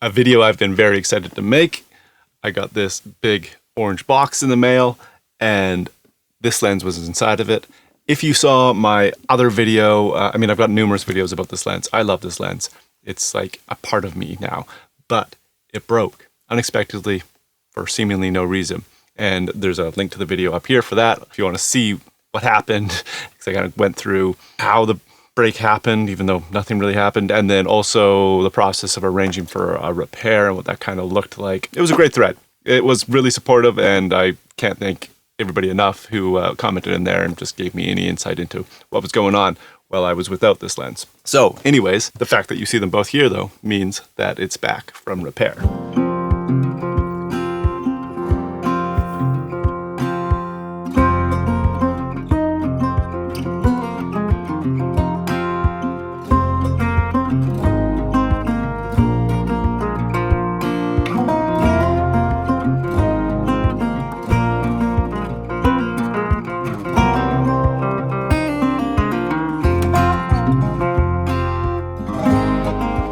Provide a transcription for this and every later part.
a video I've been very excited to make. I got this big orange box in the mail, and this lens was inside of it. If you saw my other video, I've got numerous videos about this lens. I love this lens. It's like a part of me now, but it broke unexpectedly for seemingly no reason. And there's a link to the video up here for that if you want to see what happened, because I kind of went through how the break happened, even though nothing really happened, and then also the process of arranging for a repair and what that kind of looked like. It was a great thread. It was really supportive, and I can't thank everybody enough who commented in there and just gave me any insight into what was going on while I was without this lens. So anyways, the fact that you see them both here though means that it's back from repair.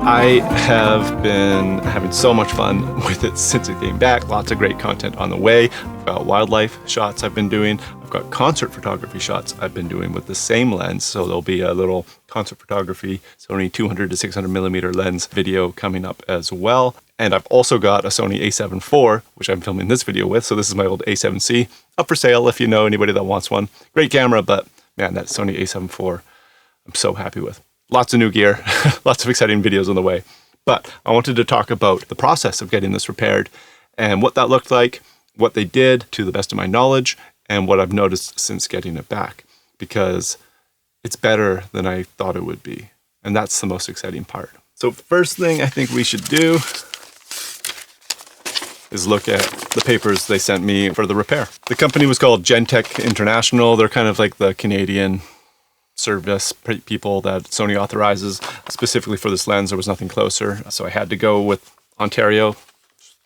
I have been having so much fun with it since it came back. Lots of great content on the way. I've got wildlife shots I've been doing. I've got concert photography shots I've been doing with the same lens. So there'll be a little concert photography Sony 200-600mm lens video coming up as well. And I've also got a Sony a7 IV, which I'm filming this video with. So this is my old a7C, up for sale if you know anybody that wants one. Great camera, but man, that Sony a7 IV, I'm so happy with. Lots of new gear, lots of exciting videos on the way. But I wanted to talk about the process of getting this repaired and what that looked like, what they did to the best of my knowledge, and what I've noticed since getting it back, because it's better than I thought it would be. And that's the most exciting part. So first thing I think we should do is look at the papers they sent me for the repair. The company was called Gentek International. They're kind of like the Canadian service people that Sony authorizes. Specifically for this lens, there was nothing closer, so I had to go with Ontario.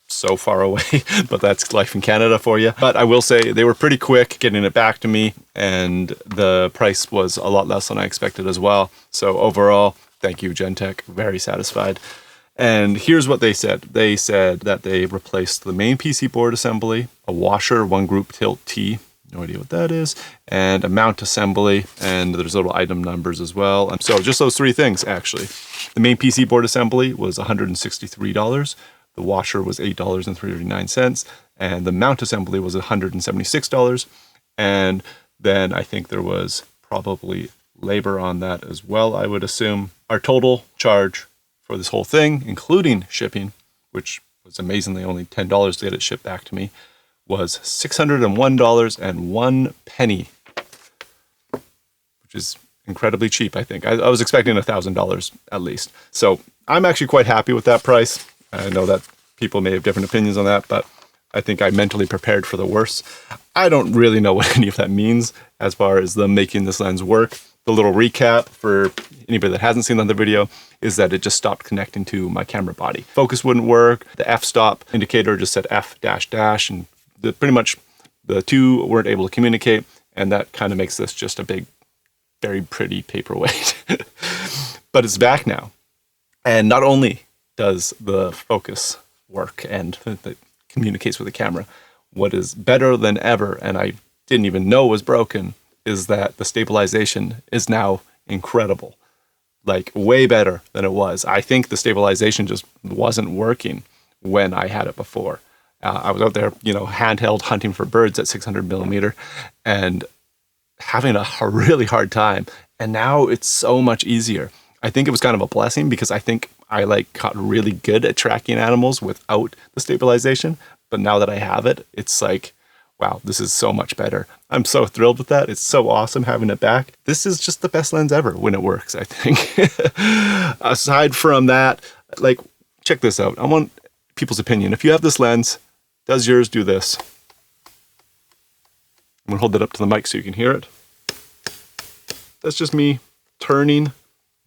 So far away, but that's life in Canada for you. But I will say they were pretty quick getting it back to me, and the price was a lot less than I expected as well. So overall, thank you, Gentek. Very satisfied. And here's what they said. They said that they replaced the main PC board assembly, a washer, one group tilt T, no idea what that is, and a mount assembly, and there's little item numbers as well. And so just those three things, actually. The main PC board assembly was $163. The washer was $8.39, and the mount assembly was $176. And then I think there was probably labor on that as well, I would assume. Our total charge for this whole thing, including shipping, which was amazingly only $10 to get it shipped back to me, was $601.01, which is incredibly cheap, I think. I was expecting $1,000 at least. So I'm actually quite happy with that price. I know that people may have different opinions on that, but I think I mentally prepared for the worst. I don't really know what any of that means as far as them making this lens work. The little recap for anybody that hasn't seen the other video is that it just stopped connecting to my camera body. Focus wouldn't work. The f-stop indicator just said F dash dash, and pretty much the two weren't able to communicate, and that kind of makes this just a big, very pretty paperweight. But it's back now. And not only does the focus work and it communicates with the camera, what is better than ever, and I didn't even know was broken, is that the stabilization is now incredible. Like way better than it was. I think the stabilization just wasn't working when I had it before. I was out there, handheld hunting for birds at 600mm and having a really hard time. And now it's so much easier. I think it was kind of a blessing because I think I got really good at tracking animals without the stabilization. But now that I have it, it's like, wow, this is so much better. I'm so thrilled with that. It's so awesome having it back. This is just the best lens ever when it works, I think. Aside from that, check this out. I want people's opinion. If you have this lens, does yours do this? I'm gonna hold it up to the mic so you can hear it. That's just me turning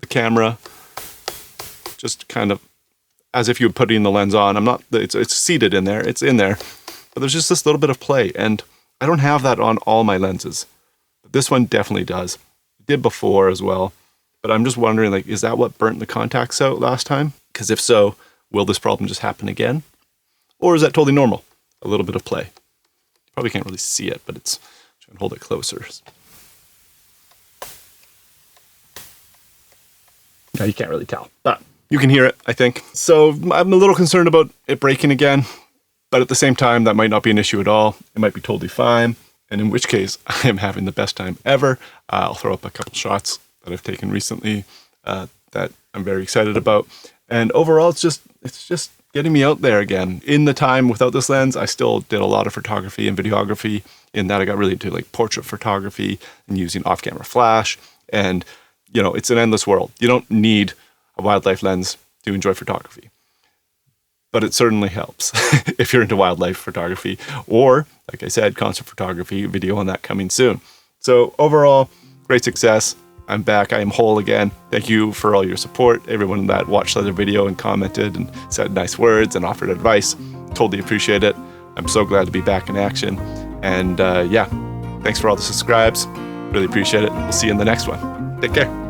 the camera, just kind of as if you were putting the lens on. It's seated in there, it's in there, but there's just this little bit of play, and I don't have that on all my lenses. But this one definitely does. It did before as well, but I'm just wondering, is that what burnt the contacts out last time? Because if so, Will this problem just happen again? Or is that totally normal? A little bit of play. You probably can't really see it, but it's, try and hold it closer. No, you can't really tell, but you can hear it, I think. So I'm a little concerned about it breaking again, but at the same time, that might not be an issue at all. It might be totally fine. And in which case, I am having the best time ever. I'll throw up a couple shots that I've taken recently that I'm very excited about. And overall, it's just getting me out there again. In the time without this lens, I still did a lot of photography and videography. In that, I got really into like portrait photography and using off-camera flash. And you know, it's an endless world. You don't need a wildlife lens to enjoy photography. But it certainly helps if you're into wildlife photography or, like I said, concert photography, video on that coming soon. So overall, great success. I'm back. I am whole again. Thank you for all your support. Everyone that watched the other video and commented and said nice words and offered advice. Totally appreciate it. I'm so glad to be back in action. And yeah, thanks for all the subscribes. Really appreciate it. We'll see you in the next one. Take care.